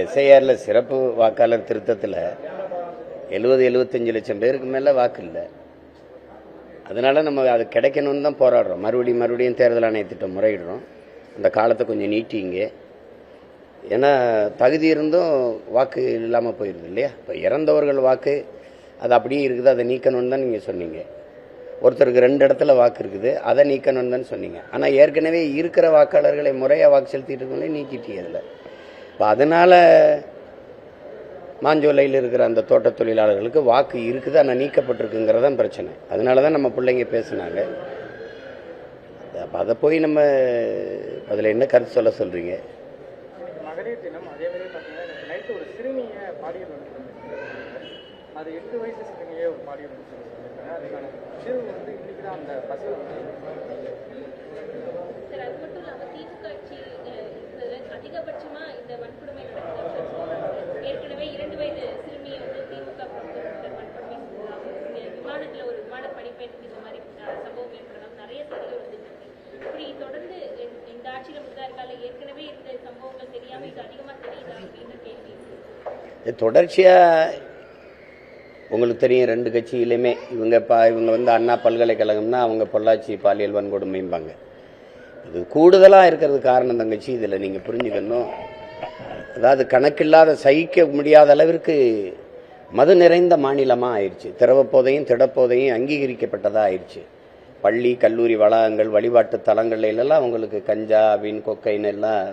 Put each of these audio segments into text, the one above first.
எஸ்ஐஆர்ல சிறப்பு வாக்காளர் திருத்தத்தில் 70-75 லட்சம் பேருக்கு மேல வாக்கு இல்லை. அதனால நம்ம அது கிடைக்கணும்னு தான் போராடுறோம். மறுபடியும் தேர்தல் ஆணையத்திட்டம் முறையிடுறோம். அந்த காலத்தை கொஞ்சம் நீட்டிங்க. ஏன்னா தகுதி இருந்தும் வாக்கு இல்லாமல் போயிடுது இல்லையா? இப்போ இறந்தவர்கள் வாக்கு அது அப்படியே இருக்குது, அதை நீக்கணும்னு தான் நீங்கள் சொன்னீங்க. ஒருத்தருக்கு 2 இடத்துல வாக்கு இருக்குது, அதை நீக்கணும்னு தான் சொன்னீங்க. ஆனால் ஏற்கனவே இருக்கிற வாக்காளர்களை முறையாக வாக்கு செலுத்திட்டு இருக்கவங்களே நீக்கிட்டீங்க அதில். இப்போ அதனால் மாஞ்சோலையில் இருக்கிற அந்த தோட்ட தொழிலாளர்களுக்கு வாக்கு இருக்குது, ஆனால் நீக்கப்பட்டிருக்குங்கிறதான் பிரச்சனை. அதனால தான் நம்ம பிள்ளைங்க பேசுனாங்க. அப்போ அதை போய் நம்ம அதில் என்ன கருத்து சொல்ல சொல்கிறீங்க? மகளிர் தினம் அதே மாதிரி பார்த்தீங்கன்னா நைட்டு ஒரு சிறுமியை பாடியல் அது 8 வயசு சிறுமியே ஒரு பாடியல் சொல்லியிருக்காங்க. அதுக்கான சிறு வந்து இன்னைக்கு தான் அந்த பசங்க சார், அது மட்டும் இல்லாமல் திமுக ஆட்சி அதிகபட்சமாக இந்த வன்கொடுமை நடக்குது. ஏற்கனவே 2 வயது சிறுமியை வந்து திமுக வன்கொடுமை விமானத்தில் ஒரு விமான படிப்பெண் இந்த மாதிரி சம்பவம் ஏற்படலாம் நிறைய செய்திகள் வந்துட்டு இப்படி தொடர்ந்து இந்த ஆட்சியில் முன்னாள் ஏற்கனவே இந்த சம்பவங்கள் தெரியாமல் இது அதிகமாக தெரியுதா அப்படின்னு கேள்வி. தொடர்ச்சியாக உங்களுக்கு தெரியும், 2 கட்சியிலுமே இவங்க வந்து அண்ணா பல்கலைக்கழகம்னா அவங்க பொள்ளாச்சி பாலியல் வன்கொடுமைம்பாங்க. இது கூடுதலாக இருக்கிறது காரணம் தங்கச்சி, இதில் நீங்கள் புரிஞ்சுக்கணும். அதாவது கணக்கில்லாத சகிக்க முடியாத அளவிற்கு மது நிறைந்த மாநிலமாக ஆயிடுச்சு. திரவப்போதையும் திடப்போதையும் அங்கீகரிக்கப்பட்டதாக ஆயிடுச்சு. பள்ளி கல்லூரி வளாகங்கள் வழிபாட்டு தலங்கள்ல எல்லாம் அவங்களுக்கு கஞ்சா அபின் கொக்கைன்னு எல்லாம்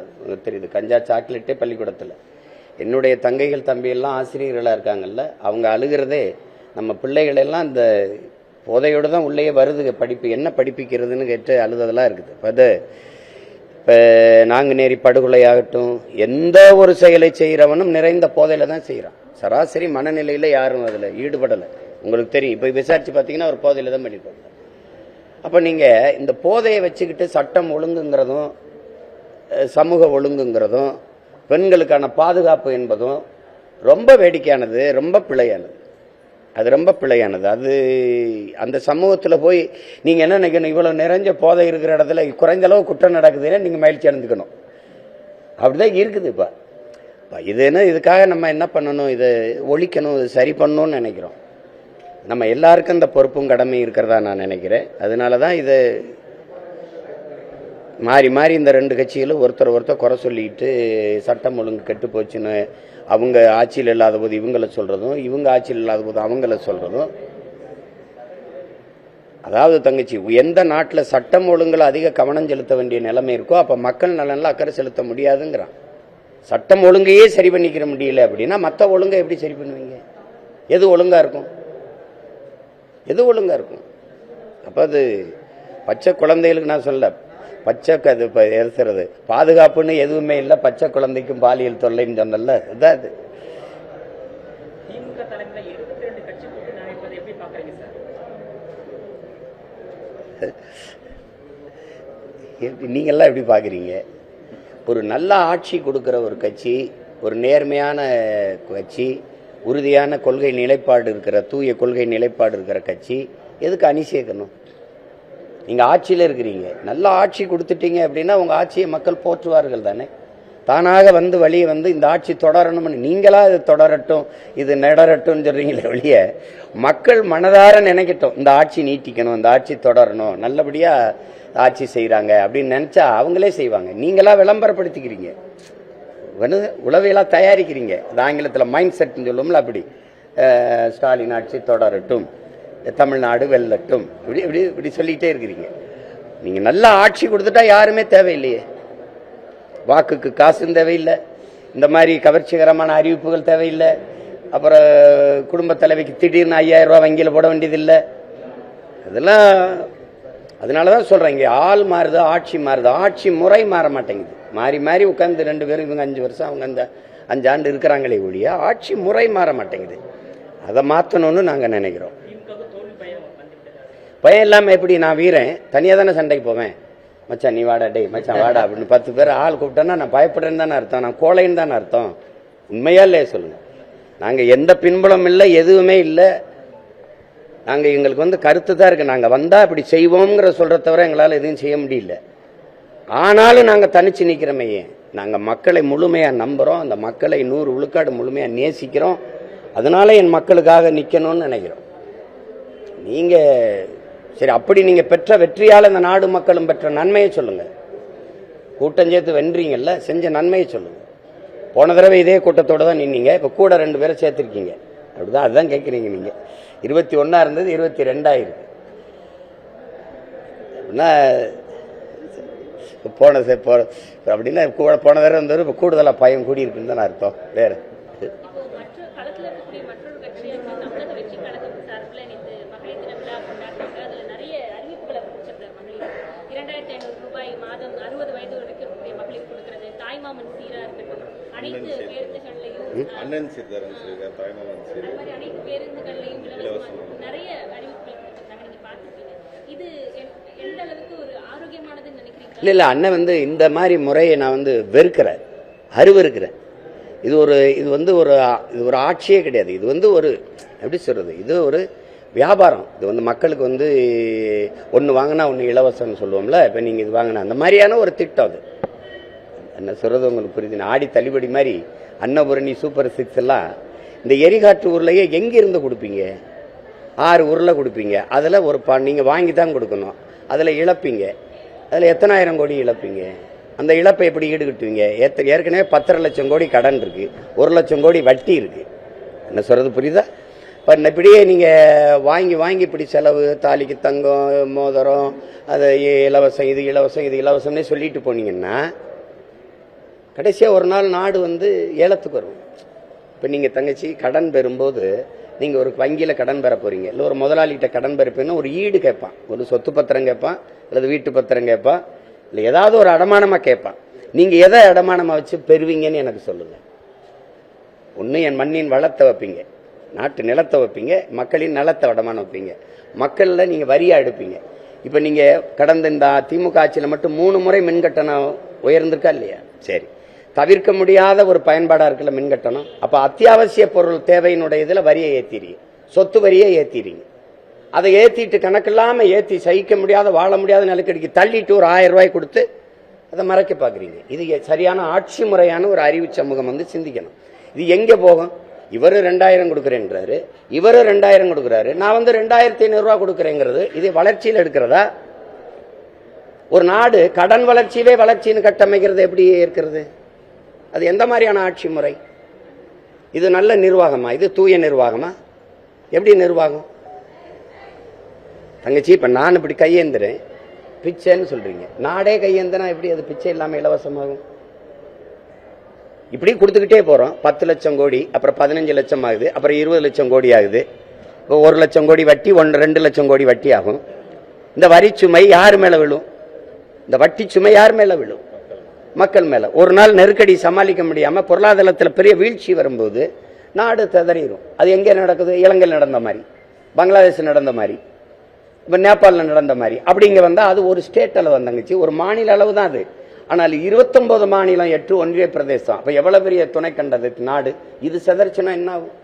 தெரியுது. கஞ்சா சாக்லேட்டே பள்ளிக்கூடத்தில். என்னுடைய தங்கைகள் தம்பியெல்லாம் ஆசிரியர்களாக இருக்காங்கல்ல, அவங்க அழுகிறதே நம்ம பிள்ளைகள் எல்லாம் இந்த போதையோடு தான் உள்ளே வருது, படிப்பு என்ன படிப்பிக்கிறதுன்னு கேட்டு அழுததெல்லாம் இருக்குது. இப்போ நாங்குநேரி படுகொலையாகட்டும், எந்த ஒரு செயலை செய்கிறவனும் நிறைந்த போதையில் தான் செய்கிறான். சராசரி மனநிலையில் யாரும் அதில் ஈடுபடலை. உங்களுக்கு தெரியும், இப்போ விசாரித்து பார்த்தீங்கன்னா ஒரு போதையில் தான் பண்ணியிருப்பாங்க. அப்போ நீங்கள் இந்த போதையை வச்சுக்கிட்டு சட்டம் ஒழுங்குங்கிறதும் சமூக ஒழுங்குங்கிறதும் பெண்களுக்கான பாதுகாப்பு என்பதும் ரொம்ப வேடிக்கையானது, ரொம்ப பிழையானது. அது ரொம்ப பிழையானது. அது அந்த சமூகத்தில் போய் நீங்கள் என்ன நினைக்கணும், இவ்வளோ நிறைஞ்ச போதை இருக்கிற இடத்துல குறைந்த அளவு குற்றம் நடக்குதுன்னா நீங்கள் மகிழ்ச்சி அடைஞ்சுக்கணும். அப்படிதான் இருக்குது. இப்போ இது என்ன, இதுக்காக நம்ம என்ன பண்ணணும், இதை ஒழிக்கணும், இது சரி பண்ணணும்னு நினைக்கிறோம். நம்ம எல்லாருக்கும் இந்த பொறுப்பும் கடமையும் இருக்கிறதா நான் நினைக்கிறேன். அதனால தான் இதை மாறி இந்த 2 கட்சிகளும் ஒருத்தர் குறை சொல்லிட்டு சட்டம் ஒழுங்கு கெட்டு போச்சுன்னு அவங்க ஆட்சியில் இல்லாத போது இவங்களை சொல்றதும், இவங்க ஆட்சியில் இல்லாத போது அவங்கள சொல்றதும். அதாவது தங்கச்சி, எந்த நாட்டில் சட்டம் ஒழுங்குல அதிக கவனம் செலுத்த வேண்டிய நிலைமை இருக்கோ அப்போ மக்கள் நலனில் அக்கறை செலுத்த முடியாதுங்கிறான். சட்டம் ஒழுங்கையே சரி பண்ணிக்கிற முடியல அப்படின்னா மற்ற ஒழுங்கை எப்படி சரி பண்ணுவீங்க? எது ஒழுங்கா இருக்கும்? எது ஒழுங்கா இருக்கும்? அப்போ அது பச்சை குழந்தைகளுக்கு நான் சொல்ல, பச்சை அது எரிசுறது பாதுகாப்புன்னு எதுவுமே இல்லை, பச்சை குழந்தைக்கும் பாலியல் தொல்லைன்னு சொன்னல, இதுதான் அது. திமுக தலைமையில் 22 கட்சி கூட்டணி அமைப்பதை எப்படி பார்க்குறீங்க சார்? நீங்கள்லாம் எப்படி பார்க்குறீங்க? ஒரு நல்ல ஆட்சி கொடுக்குற ஒரு கட்சி, ஒரு நேர்மையான கட்சி, உறுதியான கொள்கை நிலைப்பாடு இருக்கிற, தூய கொள்கை நிலைப்பாடு இருக்கிற கட்சி எதுக்கு அணி சேர்க்கணும்? நீங்க ஆட்சியில் இருக்கிறீங்க, நல்ல ஆட்சி கொடுத்துட்டீங்க அப்படின்னா உங்க ஆட்சியை மக்கள் போற்றுவார்கள் தானே. தானாக வந்து வழியை வந்து இந்த ஆட்சி தொடரணும்னு நீங்களா இது தொடரட்டும் இது நடரட்டும் சொல்றீங்களே ஒழிய, மக்கள் மனதார நினைக்கட்டும் இந்த ஆட்சி நீட்டிக்கணும், இந்த ஆட்சி தொடரணும், நல்லபடியா ஆட்சி செய்யறாங்க அப்படின்னு நினைச்சா அவங்களே செய்வாங்க. நீங்களா விளம்பரப்படுத்திக்கிறீங்க, உளவியலா தயாரிக்கிறீங்க. அது ஆங்கிலத்தில் மைண்ட் செட்னு சொல்லுவோம்ல, அப்படி ஸ்டாலின் ஆட்சி தொடரட்டும், தமிழ்நாடு வெல்லட்டும், இப்படி இப்படி இப்படி சொல்லிட்டே இருக்கிறீங்க. நீங்க நல்ல ஆட்சி கொடுத்துட்டா யாருமே தேவையில்லையே, வாக்குக்கு காசும் தேவையில்லை, இந்த மாதிரி கவர்ச்சிகரமான அறிவிப்புகள் தேவையில்லை, அப்புறம் குடும்ப தலைவிக்கு திடீர்னு 5000 ரூபாய் வங்கியில் போட வேண்டியதில்லை. அதெல்லாம் அதனாலதான் சொல்றேன், இங்க ஆள் மாறுது, ஆட்சி மாறுது, ஆட்சி முறை மாற மாட்டேங்குது. மாறி உட்கார்ந்து 2 பேரும் இவங்க 5 வருஷம் அவங்க அந்த 5 ஆண்டு இருக்கிறாங்களே ஒழிய ஆட்சி முறை மாற மாட்டேங்குது. அதை மாற்றணும்னு நாங்கள் நினைக்கிறோம். பயம் இல்லாமல் எப்படி? நான் வீரன், தனியாக தானே சண்டைக்கு போவேன். மச்சான் நீ வாடா, டே மச்சான் வாடா அப்படின்னு 10 பேர் ஆள் கூப்பிட்டேன்னா நான் பயப்படுறேன்னு தானே அர்த்தம், நான் கோழைன்னு தானே அர்த்தம். உண்மையா இல்லையே சொல்லுங்க? நாங்கள் எந்த பின்புலம் இல்லை, எதுவுமே இல்லை. நாங்கள் எங்களுக்கு வந்து கருத்து தான் இருக்கு, நாங்கள் வந்தால் இப்படி செய்வோங்கிற சொல்கிற தவிர எங்களால் எதுவும் செய்ய முடியல. ஆனாலும் நாங்கள் தனிச்சு நிற்கிறோமே, நாங்கள் மக்களை முழுமையாக நம்புகிறோம், அந்த மக்களை 100 விழுக்காடு முழுமையாக நேசிக்கிறோம், அதனால என் மக்களுக்காக நிற்கணும்னு நினைக்கிறோம். நீங்கள் சரி, அப்படி நீங்கள் பெற்ற வெற்றியால் இந்த நாடு மக்களும் பெற்ற நன்மையை சொல்லுங்கள். கூட்டம் சேர்த்து வென்றீங்கல்ல, செஞ்ச நன்மையை சொல்லுங்கள். போன தடவை இதே கூட்டத்தோடு தான் நின்னீங்க, இப்போ கூட 2 பேரை சேர்த்துருக்கீங்க, அப்படிதான் அதுதான் கேட்குறீங்க. நீங்கள் 21 இருந்தது 22 ஆயிருக்கு. அப்படின்னா அப்படின்னா போன தடவை இருந்தவர் இப்போ கூடுதலாக பயம் கூடி இருக்குன்னு தான் அர்த்தம். வேறு அண்ணன் சித்தரன் தாய்மாமன் நிறைய அறிவிப்புகள் கொடுத்திருக்காங்க. நீங்க பார்த்திருப்பீங்க. இது எந்த அளவுக்கு ஒரு ஆரோக்கியமானதுன்னு நினைக்கிறீங்க? இல்லை அண்ணன் வந்து இந்த மாதிரி முறையை நான் வந்து வெறுக்கிறேன், அருவருக்கிறேன். இது ஒரு ஆட்சியே கிடையாது. இது வந்து ஒரு எப்படி சொல்றது, இது ஒரு வியாபாரம். இது வந்து மக்களுக்கு வந்து ஒன்று வாங்கினா ஒன்று இலவசம்னு சொல்லுவோம்ல, இப்போ நீங்கள் இது வாங்கினா அந்த மாதிரியான ஒரு திட்டம். அது என்ன சொல்றது உங்களுக்கு புரியுது? ஆடி தள்ளுபடி மாதிரி அன்னபூரணி சூப்பர் 6 எல்லாம் இந்த எரிகாற்று உருளையே எங்கிருந்து கொடுப்பீங்க? 6 உருளை கொடுப்பீங்க, அதில் ஒரு நீங்கள் வாங்கி தான் கொடுக்கணும், அதில் இழப்பீங்க, அதில் எத்தனை ஆயிரம் கோடி இழப்பீங்க? அந்த இழப்பை எப்படி ஈடுகட்டுவீங்க? ஏற்கனவே 10.5 லட்சம் கோடி கடன் இருக்கு, 1 லட்சம் கோடி வட்டி இருக்கு. என்ன சொல்றது புரியுதா? இப்போ இப்படியே நீங்கள் வாங்கி இப்படி செலவு, தாலிக்கு தங்கம், மோதிரம், அது இலவசம், இது இலவசம், இது இலவசம்னே சொல்லிட்டு போனீங்கன்னா கடைசியாக ஒரு நாள் நாடு வந்து ஏலத்துக்கு வரும். இப்போ நீங்கள் தங்கச்சி கடன் பெறும்போது நீங்கள் ஒரு வங்கியில் கடன் பெற போகிறீங்க, இல்லை ஒரு முதலாளிகிட்ட கடன் பெறப்பீங்கன்னா ஒரு ஈடு கேட்பான், ஒரு சொத்து பத்திரம் கேட்பான், அல்லது வீட்டு பத்திரம் கேட்பான், இல்லை ஏதாவது ஒரு அடமானமாக கேட்பான். நீங்கள் எதை அடமானமாக வச்சு பெறுவீங்கன்னு எனக்கு சொல்லுங்கள். ஒன்று என் மண்ணின் வளத்தை வைப்பீங்க, நாட்டு நிலத்தை வைப்பீங்க, மக்களின் நலத்தை அடமானம் வைப்பீங்க, மக்களில் நீங்கள் வரியாக எடுப்பீங்க. இப்போ நீங்கள் கடந்த இந்த திமுக ஆட்சியில் மட்டும் 3 முறை மின்கட்டணம் உயர்ந்திருக்கா இல்லையா? சரி, தவிர்க்க முடியாத ஒரு பயன்பாடாக இருக்குல்ல மின்கட்டணம். அப்போ அத்தியாவசிய பொருள் தேவையினுடைய இதில் வரியை ஏற்றிடுறீங்க, சொத்து வரியை ஏற்றிடுறீங்க. அதை ஏற்றிட்டு கணக்கில்லாமல் ஏற்றி சகிக்க முடியாத, வாழ முடியாத நிலக்கடிக்கு தள்ளிட்டு ஒரு 1000 ரூபாய் கொடுத்து அதை மறைக்க பார்க்குறீங்க. இது சரியான ஆட்சி முறையான ஒரு அறிவு சமூகம் வந்து சிந்திக்கணும். இது எங்கே போகும்? இவர் 2000 கொடுக்குறேன்றாரு, இவர் 2000 கொடுக்குறாரு, நான் வந்து 2500 ரூபா கொடுக்குறேங்கிறது இது வளர்ச்சியில் எடுக்கிறதா? ஒரு நாடு கடன் வளர்ச்சியவே வளர்ச்சின்னு கட்டமைக்கிறது எப்படி இருக்கிறது? அது எந்த மாதிரியான ஆட்சி முறை? இது நல்ல நிர்வாகமா? இது தூய நிர்வாகமா? எப்படி நிர்வாகம்? தங்கச்சி, இப்ப நான் இப்படி கையேந்துறேன், பிச்சைன்னு சொல்றீங்க, நாடே கையேந்தனா எப்படி அது பிச்சை இல்லாம இலவசமாகும்? இப்படி கொடுத்துக்கிட்டே போறோம். 10 லட்சம் கோடி, அப்புறம் 15 லட்சம் ஆகுது, அப்புறம் 20 லட்சம் கோடி ஆகுது, இப்போ 1 லட்சம் கோடி வட்டி, 2 லட்சம் கோடி வட்டி ஆகும். இந்த வரி சுமை யார் மேல விழும்? இந்த வட்டி சுமை யார் மேல விழும்? மக்கள் மேல. ஒரு நாள் நெருக்கடி சமாளிக்க முடியாம பொருளாதாரத்தில் பெரிய வீழ்ச்சி வரும்போது நாடு ததறிடும். அது எங்கே நடக்குது? இலங்கையில் நடந்த மாதிரி, பங்களாதேஷ் நடந்த மாதிரி, இப்போ நேபாளில் நடந்த மாதிரி. அப்படிங்க வந்தால் அது ஒரு ஸ்டேட் அளவு வந்தாங்கச்சு, ஒரு மாநில அளவு தான் அது. ஆனால் 29 மாநிலம், 8 ஒன்றிய பிரதேசம், அப்போ எவ்வளவு பெரிய துணை கண்டது நாடு. இது செதறிச்சுன்னா என்ன ஆகும்?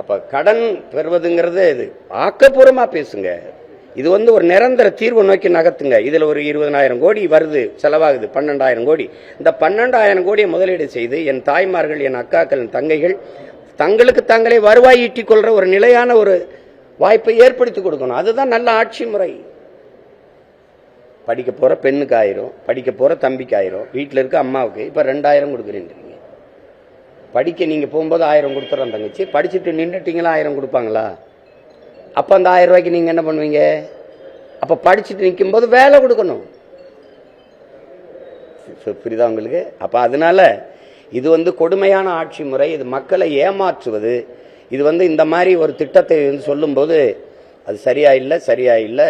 அப்ப கடன் பெறுவதுங்கிறது இது ஆக்கப்பூர்வமா பேசுங்க. இது வந்து ஒரு நிரந்தர தீர்வு நோக்கி நகர்த்துங்க. இதுல ஒரு 20,000 கோடி வருது, செலவாகுது 12,000 கோடி. இந்த 12,000 கோடியை முதலீடு செய்து என் தாய்மார்கள், என் அக்காக்கள், என் தங்கைகள் தங்களுக்கு தாங்களே வருவாய் ஈட்டிக் கொள்ற ஒரு நிலையான ஒரு வாய்ப்பை ஏற்படுத்தி கொடுக்கணும். அதுதான் நல்ல ஆட்சி முறை. படிக்க போற பெண்ணுக்கு 1000, படிக்க போற தம்பிக்கு 1000, வீட்டில் இருக்க அம்மாவுக்கு இப்ப 2000 கொடுக்குறீங்க. படிக்க நீங்க போகும்போது 1000 கொடுத்துறோம் தங்கச்சி, படிச்சுட்டு நின்றுட்டீங்களா 1000 கொடுப்பாங்களா? அப்ப அந்த 1000 ரூபாய்க்கு நீங்க என்ன பண்ணுவீங்க? அப்ப படிச்சுட்டு நிற்கும் போது வேலை கொடுக்கணும். புரியுதா உங்களுக்கு? அப்ப அதனால இது வந்து கொடுமையான ஆட்சி முறை, இது மக்களை ஏமாற்றுவது. இது வந்து இந்த மாதிரி ஒரு திட்டத்தை சொல்லும் போது அது சரியா இல்லை.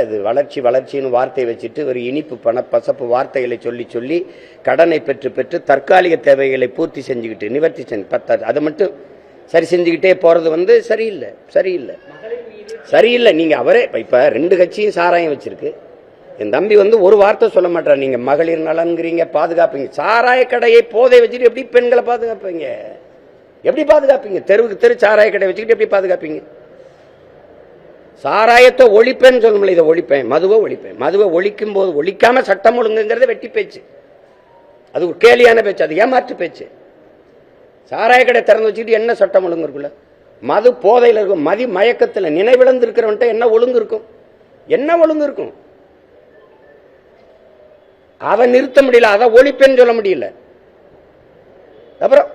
இது வளர்ச்சின்னு வார்த்தை வச்சுட்டு ஒரு இனிப்பு பசப்பு வார்த்தைகளை சொல்லி கடனை பெற்று தற்காலிக தேவைகளை பூர்த்தி செஞ்சுக்கிட்டு நிவர்த்தி செஞ்சு அதை மட்டும் சரி செஞ்சுக்கிட்டே போறது வந்து சரியில்லை. நீங்க அவரே இப்ப 2 கட்சியும் சாராயம் வச்சிருக்கு. என் தம்பி வந்து ஒரு வார்த்தை சொல்ல மாட்டார். நீங்க மகளிர் நலன்கிறீங்க, பாதுகாப்பீங்க. சாராய கடையை போதை வச்சுட்டு எப்படி பெண்களை பாதுகாப்பீங்க? எப்படி பாதுகாப்பீங்க? தெருவுக்கு தெரு சாராய கடை வச்சுக்கிட்டு எப்படி பாதுகாப்பீங்க? சாராயத்தை ஒழிப்பேன்னு சொல்ல இதை ஒழிப்பேன், மதுவை ஒழிப்பேன். மதுவை ஒழிக்கும் போது ஒழிக்காம சட்டம் ஒழுங்குங்கிறது வெட்டி பேச்சு, அது ஒரு கேலியான பேச்சு, அது ஏமாற்று பேச்சு. சாராய கடை திறந்து வச்சுக்கிட்டு என்ன சட்டம் ஒழுங்கு இருக்குல்ல? மது போதையில் இருக்கும், மதி மயக்கத்தில் நினைவிழந்து இருக்கிறவன்ட்ட என்ன ஒழுங்கு இருக்கும்? என்ன ஒழுங்கு இருக்கும்? அதை நிறுத்த முடியல, அதை ஒழிப்பேன்னு சொல்ல முடியல. அப்புறம்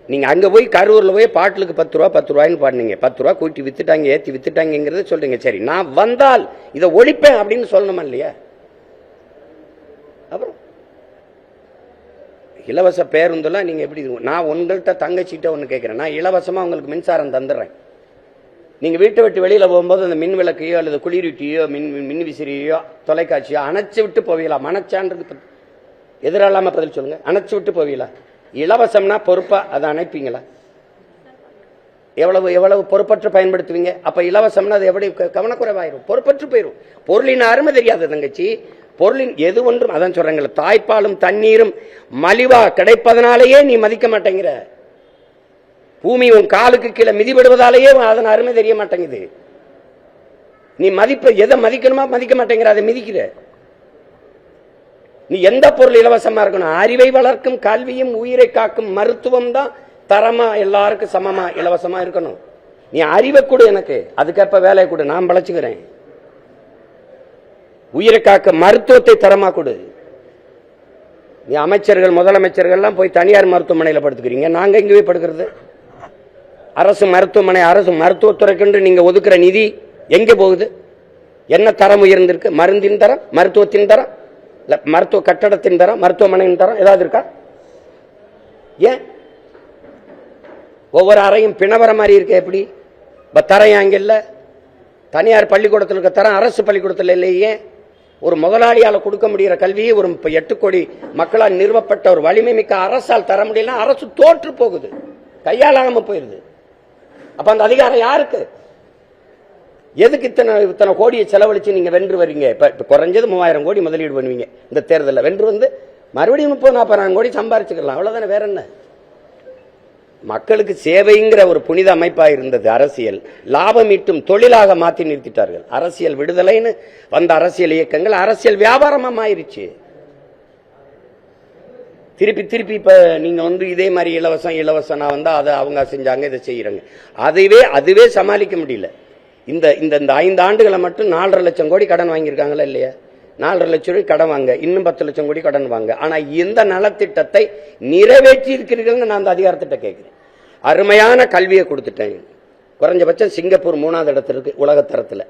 நீங்க அங்க போய் கரூர்ல போய் பாட்டிலுக்கு 10 ரூபா 10 ரூபாய்ன்னு பாடுனீங்க, 10 ரூபா கூட்டி வித்துட்டாங்க, ஏத்தி வித்துட்டாங்கிறத சொல்றீங்க. சரி, நான் வந்தால் இதை ஒழிப்பேன் அப்படின்னு சொல்லணுமா இல்லையா? அப்புறம் இலவச பேருந்துலாம் நீங்க எப்படி? நான் உங்கள்கிட்ட தங்கச்சிட்ட ஒன்று கேட்கிறேன், நான் இலவசமா உங்களுக்கு மின்சாரம் தந்துடுறேன். நீங்க வீட்டை விட்டு வெளியில போகும்போது அந்த மின் விளக்கையோ அல்லது குளிரூட்டியோ மின் விசிறியோ தொலைக்காட்சியோ அணைச்சு விட்டு போவீங்களா? மனச்சான்றது எதிராளாம பதில் சொல்லுங்க. அணைச்சு விட்டு போவீங்களா? இலவசம்னா பொறுப்பா அதை அணைப்பீங்களா? எவ்வளவு எவ்வளவு பொறுப்பற்று பயன்படுத்துவீங்க? அப்ப இலவசம்னா அது எப்படி கவனக்குறைவாயிரும், பொறுப்பற்று போயிரும். பொருளின் அருமை தெரியாது தங்கச்சி. பொருளின் எது ஒன்றும் அதான் சொல்றாங்கல்ல, தாய்ப்பாலும் தண்ணீரும் மலிவா கிடைப்பதனாலேயே நீ மதிக்க மாட்டேங்கிற. பூமி உன் காலுக்கு கீழே மிதிபடுவதாலேயே அதன் அருமை தெரிய மாட்டேங்குது. நீ மதிப்பு எதை மதிக்கணுமா மதிக்க மாட்டேங்கிற, அதை மிதிக்கிற. நீ எந்த பொருள் இலவசமா இருக்கணும்? அறிவை வளர்க்கும் கல்வியும் உயிரை காக்கும் மருத்துவம் தான் தரமா எல்லாருக்கும் சமமா இலவசமா இருக்கணும். நீ அறிவை கொடு எனக்கு, அதுக்கப்ப வேலையை கொடு, நான் பழச்சுக்கிறேன். உயிரை காக்க மருத்துவத்தை தரமா கொடு. நீ அமைச்சர்கள் முதலமைச்சர்கள்லாம் போய் தனியார் மருத்துவமனையில் படுத்துக்கிறீங்க, நாங்க இங்க போய் படுக்கிறது. அரசு மருத்துவமனை அரசு மருத்துவத்துறைக்கு நீங்க ஒதுக்குற நிதி எங்க போகுது? என்ன தரம் உயர்ந்திருக்கு? மருந்தின் தரம், மருத்துவத்தின் தரம், மருத்துவ கட்டடத்தின் தரம், மருத்துவமனையின் தரம் ஏதாவது இருக்கா? ஏன் ஒவ்வொரு அறையும் பிணவர மாதிரி இருக்க? எப்படி தரம் அங்க இல்ல? தனியார் பள்ளிக்கூடத்தில் இருக்க தரம் அரசு பள்ளிக்கூடத்தில் இல்லையே. ஒரு முதலாளியால் கொடுக்க முடிகிற கல்வியை ஒரு 8 கோடி மக்களால் நிறுவப்பட்ட ஒரு வலிமை மிக்க அரசால் தர முடியல. அரசு தோற்று போகுது, கையாளாம போயிருது. அப்ப அந்த அதிகாரம் யாருக்கு? எதுக்கு இத்தனை கோடியை செலவழிச்சு நீங்க வென்று வரீங்க? இப்ப குறைஞ்சது 3000 கோடி முதலீடு பண்ணுவீங்க இந்த தேர்தலில். வென்று வந்து மறுபடியும் 30-40 கோடி சம்பாரிச்சுக்கலாம், அவ்வளவுதானே, வேற என்ன? மக்களுக்கு சேவைங்கிற ஒரு புனித அமைப்பா இருந்தது அரசியல், லாபம் ஈட்டும் தொழிலாக மாற்றி நிறுத்திட்டார்கள். அரசியல் விடுதலைன்னு வந்த அரசியல் இயக்கங்கள் அரசியல் வியாபாரமா மாறிடுச்சு. திருப்பி திருப்பி இப்ப நீங்க வந்து இதே மாதிரி இலவசம் நான் வந்தா அதை அவங்க செஞ்சாங்க, இதை செய்யறாங்க. அதுவே சமாளிக்க முடியல. இந்த இந்த 5 ஆண்டுகளை மட்டும் 4.5 லட்சம் கோடி கடன் வாங்கியிருக்காங்களா இல்லையா? 4.5 லட்சம் கோடி கடன் வாங்க, இன்னும் 10 லட்சம் கோடி கடன் வாங்க. ஆனா இந்த நலத்திட்டத்தை நிறைவேற்றி இருக்கிறீர்கள். நான் அந்த அதிகாரத்திட்ட கேட்கிறேன். அருமையான கல்வியை கொடுத்துட்டேன். குறைஞ்சபட்சம் சிங்கப்பூர் 3வது இடத்துல இருக்கு உலகத்தரத்துல.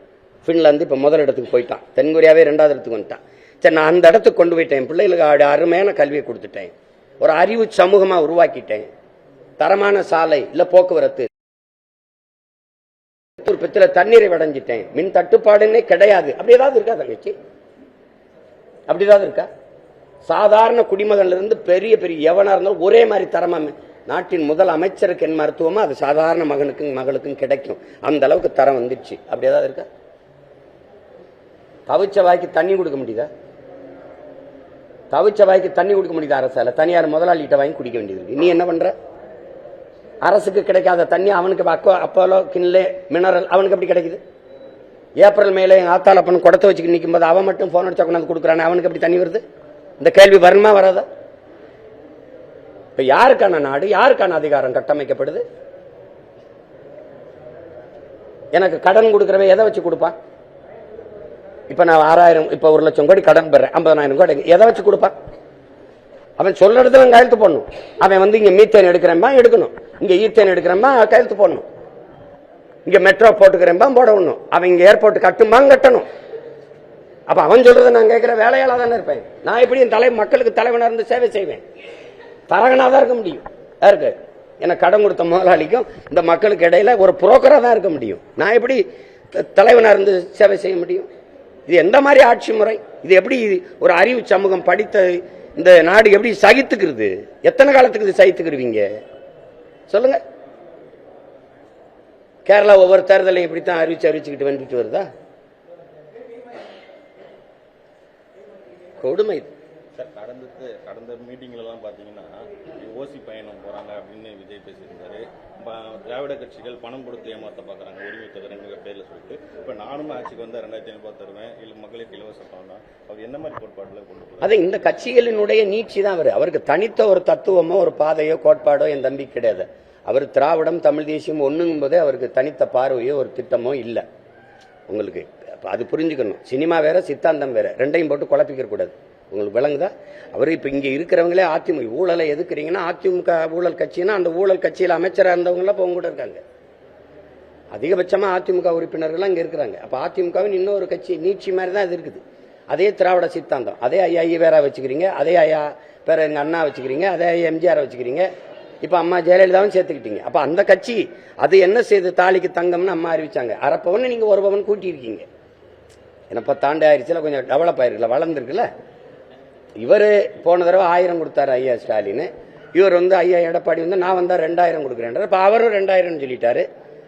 பின்லாந்து இப்ப முதல் இடத்துக்கு போயிட்டான், தென்கொரியாவே 2வது இடத்துக்கு வந்துட்டான். சரி, நான் அந்த இடத்துக்கு கொண்டு போயிட்டேன். பிள்ளைகளுக்கு அருமையான கல்வியை கொடுத்துட்டேன், ஒரு அறிவு சமூகமா உருவாக்கிட்டேன், தரமான சாலை இல்ல போக்குவரத்து, தண்ணீரை வடைஞ்சிட்டேன், மின் தட்டுப்பாடுன்னே கிடையாது. அப்படி ஏதாவது இருக்கா தங்கச்சி? அப்படி ஏதாவது இருக்கா? சாதாரண குடிமகன்ல இருந்து பெரிய பெரிய எவனா இருந்தாலும் ஒரே மாதிரி தரமா நாட்டின் முதல் அமைச்சருக்கு என் மருத்துவமா அது சாதாரண மகனுக்கும் மகளுக்கும் கிடைக்கும். அந்த அளவுக்கு தரம் வந்துடுச்சு. அப்படி ஏதாவது இருக்கா? தவிச்ச வாய்க்கு தண்ணி கொடுக்க முடியுதா? தவிச்ச வாய்க்கு தண்ணி கொடுக்க முடியுதா அரசால? தனியார் முதலாளிகிட்ட வாங்கி குடிக்க வேண்டியது இருக்கு. நீ என்ன பண்ற? அரசுக்கு கிடைக்காத தண்ணி அவனுக்கு அப்போலோ கிண்லே மினரல் அவனுக்கு எப்படி கிடைக்குது? ஏப்ரல் மேலே ஆத்தாள் அப்பன் குடத்தை வச்சுக்கிட்டு நிற்கும் போது அவன் மட்டும் போன் அடிச்சா கொண்டாந்து கொடுக்குறானே, அவனுக்கு எப்படி தண்ணி வருது? இந்த கேள்வி வருமா வராதா? இப்ப யாருக்கான நாடு, யாருக்கான அதிகாரம் கட்டமைக்கப்படுது? எனக்கு கடன் கொடுக்குறவன் எதை வச்சு கொடுப்பான்? இப்ப நான் 6000 இப்ப 1 லட்சம் கோடி கடன் பெறேன், 50,000 கோடி எதை வச்சு கொடுப்பான்? அவன் சொல்றதுல கையெழுத்து போடணும். அவன் வந்து இங்க மீத்தேன் எடுக்கிறேன்பா எடுக்கணும், இங்க ஈத்தேன் எடுக்கிறேன்பா கையெழுத்து போடணும், இங்க மெட்ரோ போட்டுக்கிறேன்பா போடணும், அவன் இங்க ஏர்போர்ட் கட்டும்பாங்க கட்டணும். அப்ப அவன் சொல்றதை நான் கேட்கிற வேலையாளா தானே இருப்பேன். நான் எப்படி மக்களுக்கு தலைவனா இருந்து சேவை செய்வேன்? தரகனாதான் இருக்க முடியும். யாருக்கு? எனக்கு கடன் கொடுத்த முதலாளிக்கும் இந்த மக்களுக்கு இடையில ஒரு புரோக்கரா தான் இருக்க முடியும். நான் எப்படி தலைவனா இருந்து சேவை செய்ய முடியும்? இது எந்த மாதிரி ஆட்சி முறை? இது எப்படி ஒரு அறிவு சமூகம் படித்த இந்த நாடு எப்படி சகித்துக்கிறது? எத்தனை காலத்துக்கு இது சகித்துக்கிருவீங்க சொல்லுங்க? கேரளா ஒவ்வொரு தேர்தலையும் இப்படித்தான் அறிவிச்சுக்கிட்டு வந்துட்டு வருதா? கொடுமை. சார் கடந்த மீட்டிங்லலாம் பார்த்தீங்கன்னா ஓசி பயணம் போகிறாங்க அப்படின்னு விஜய் பேசியிருந்தாரு. திராவிட கட்சிகள் பணம் கொடுத்து ஏமாற்ற பார்க்குறாங்க உரிமை தொகைங்கிற பேரில் சொல்லிட்டு. இப்போ நானும் ஆட்சிக்கு வந்து 2500 தருவேன், இல்லை மகளிருக்கு இலவச பணம் தான். அவர் என்ன மாதிரி கோட்பாட்டில் கொண்டு போகிறார்? அது இந்த கட்சிகளினுடைய நீட்சி தான். அவருக்கு தனித்த ஒரு தத்துவமோ ஒரு பாதையோ கோட்பாடோ என் தம்பி கிடையாது. அவர் திராவிடம் தமிழ் தேசியம் ஒண்ணுங்கும் போதே அவருக்கு தனித்த பார்வையோ ஒரு திட்டமோ இல்லை. உங்களுக்கு அது புரிஞ்சுக்கணும். சினிமா வேற சித்தாந்தம் வேற, ரெண்டையும் போட்டு குழப்பிக்க கூடாது. உங்களுக்கு விளங்குதா? அவர் இப்ப இங்க இருக்கிறவங்களே அதிமுக ஊழலை எதுக்குறீங்கன்னா, அதிமுக ஊழல் கட்சின்னா அந்த ஊழல் கட்சியில் அமைச்சராக இருந்தவங்க எல்லாம் அவங்க கூட இருக்காங்க. அதிகபட்சமா அதிமுக உறுப்பினர்கள் இங்க இருக்கிறாங்க. அப்ப அதிமுகவின் இன்னொரு கட்சி நீட்சி மாதிரி தான் இது இருக்குது. அதே திராவிட சித்தாந்தம், அதே ஐயா வேற வச்சுக்கிறீங்க, அதே ஐயா பேர எங்க அண்ணா வச்சுக்கிறீங்க, அதே ஐயா எம்ஜிஆர் வச்சுக்கிறீங்க, இப்ப அம்மா ஜெயலலிதாவும் சேர்த்துக்கிட்டீங்க. அப்ப அந்த கட்சி அது என்ன செய்து தாலிக்கு தங்கம்னு அம்மா அறிவிச்சாங்க. அரைப்பவன் நீங்க ஒரு பவன் கூட்டி இருக்கீங்க. ஏன்னா 10 ஆண்டு ஆயிடுச்சுல, கொஞ்சம் டெவலப் ஆயிருக்குல்ல, வளர்ந்துருக்குல்ல. இவர் போன தடவை 1000 கொடுத்தாரு ஐயா ஸ்டாலின். இவர் வந்து ஐயா எடப்பாடி வந்து நான் வந்தா 2000 கொடுக்குறேன். இப்ப அவரும் 2000 சொல்லிட்டாரு.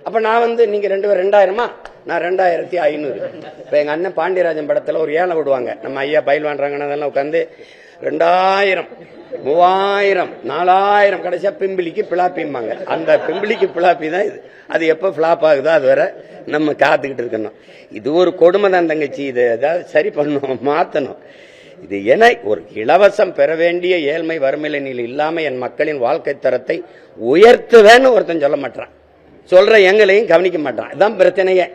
அப்ப நான் வந்து நீங்க 2 பேரும் 2000மா, நான் 2500. இப்ப எங்க அண்ணன் பாண்டியராஜன் படத்துல ஒரு ஏழை விடுவாங்க, நம்ம ஐயா பயில் வாங்குறாங்கன்னா உட்காந்து 2000 3000 4000 கடைசியா பிம்பிளிக்கு பிளாப்பிம்பாங்க. அந்த பிம்பிளிக்கு பிளாப்பி தான் இது. அது எப்ப பிளாப் ஆகுதோ அது வரை நம்ம காத்துக்கிட்டு இருக்கணும். இது ஒரு கொடுமை தான் தங்கச்சி. இது ஏதாவது சரி பண்ணணும், மாத்தணும். இது என ஒரு இலவசம் பெற வேண்டிய ஏழ்மை வறுமை நிலை இல்லாம என் மக்களின் வாழ்க்கை தரத்தை உயர்த்துவேன்னு ஒருத்தன் சொல்ல மாட்டான். சொல்ற எங்களையும் கவனிக்க மாட்டான். இதுதான் பிரச்சனையே.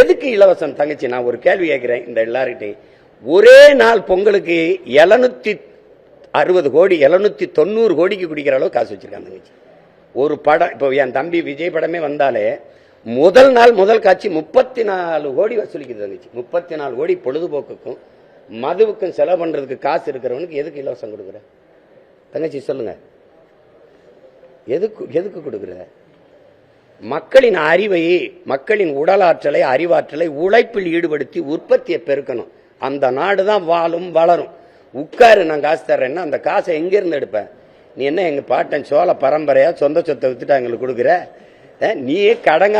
எதுக்கு இலவசம் தங்கச்சி? நான் ஒரு கேள்வி கேட்கிறேன் இந்த எல்லார்கிட்டையும். ஒரே நாள் பொங்கலுக்கு 760 கோடி 790 கோடிக்கு குடிக்கிற அளவு காசு வச்சிருக்காங்க தங்கச்சி. ஒரு படம் இப்போ என் தம்பி விஜய் படமே வந்தாலே முதல் நாள் முதல் காட்சி 34 கோடி வசூலிக்குது தங்கச்சி. 34 கோடி பொழுதுபோக்குக்கும் மதுவுக்கும் செலவு பண்றதுக்கு காசு இருக்கிறவனுக்கு எதுக்கு இலவசம் கொடுக்குற தங்கச்சி? சொல்லுங்க, எதுக்கு கொடுக்குற? மக்களின் அறிவை, மக்களின் உடல் ஆற்றலை, அறிவாற்றலை உழைப்பில் ஈடுபடுத்தி உற்பத்தியை பெருக்கணும். அந்த நாடு தான் வாழும் வளரும். உட்காரு, நான் காசு தர்றேன்னா அந்த காசை எங்கிருந்து எடுப்பேன்? நீ என்ன எங்க பாட்டன் சோழ பரம்பரையா சொந்த சொத்தை வித்துட்டு எங்களுக்கு கொடுக்குற? நீ கடன்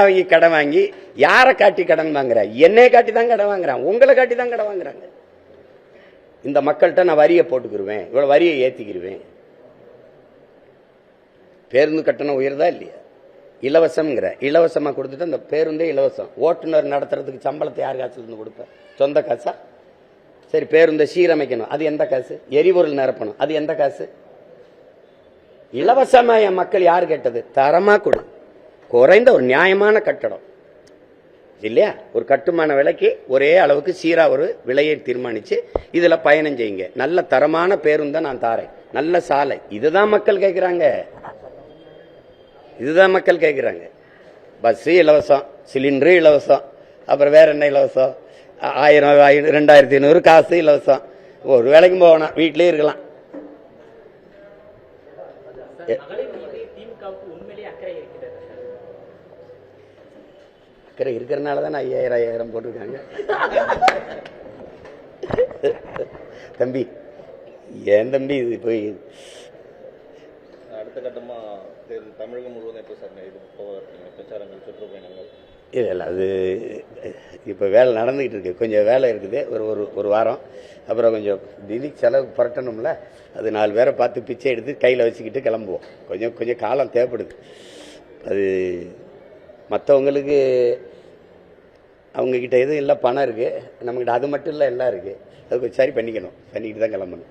வாங்கி யாரை காட்டி கடன் வாங்குற? என்னைய காட்டி தான் கடன் வாங்குறான், உங்களை காட்டி தான் கடன் வாங்குறாங்க. இந்த மக்கள்கிட்ட நான் வரியை போட்டுக்கிருவேன், இவ்வளவு வரியை ஏத்திக்கிருவேன். பேருந்து கட்டணம் உயர்தா இல்லையா? இலவசம்ங்கிற, இலவசமா கொடுத்துட்டு அந்த பேருந்தே இலவசம். ஓட்டுநர் நடத்துறதுக்கு சம்பளத்தை யார் காசுல இருந்து கொடுப்ப? சொந்த காசா? சரி, பேருந்தை சீரமைக்கணும், அது எந்த காசு? எரிபொருள் நிரப்பணும், அது எந்த காசு? இலவசமா என் மக்கள் யாரு கேட்டது? தரமா கொடு, குறைந்த ஒரு நியாயமான கட்டடம் இல்லையா? ஒரு கட்டுமான விலைக்கு ஒரே அளவுக்கு சீரா ஒரு விலையை தீர்மானிச்சு இதுல பயணம் செய்யுங்க. நல்ல தரமான பேருந்தை நான் தாரேன், நல்ல சாலை. இதுதான் மக்கள் கேட்கிறாங்க. இதுதான் மக்கள் கேட்கிறாங்க. பஸ் இலவசம், சிலிண்டரு இலவசம், அப்புறம் வேற என்ன இலவசம்? 1000 2500 காசு இலவசம். ஒரு வேலைக்கும் போகணும், வீட்லயே இருக்கலாம். அக்கறை இருக்கிறனால தான் 5000 போட்டிருக்காங்க. தம்பி, ஏன் தம்பி இது போய் அடுத்த கட்டமா தமிழகம் முழுவதும் எப்போ சார் இது பிரச்சாரங்கள், சுற்றுப்பயணங்கள்? இல்லை, அது இப்போ வேலை நடந்துகிட்டு இருக்கு. கொஞ்சம் வேலை இருக்குது, ஒரு வாரம். அப்புறம் கொஞ்சம் நிதி செலவு புரட்டணும்ல, அது 4 பேரை பார்த்து பிச்சை எடுத்து கையில் வச்சுக்கிட்டு கிளம்புவோம். கொஞ்சம் காலம் தேவைப்படுது. அது மற்றவங்களுக்கு அவங்கக்கிட்ட எதுவும் இல்லை, பணம் இருக்குது. நம்மக்கிட்ட அது மட்டும் இல்லை, எல்லாம் இருக்குது. அது கொஞ்சம் சரி பண்ணிக்கணும், பண்ணிக்கிட்டு தான் கிளம்பணும்.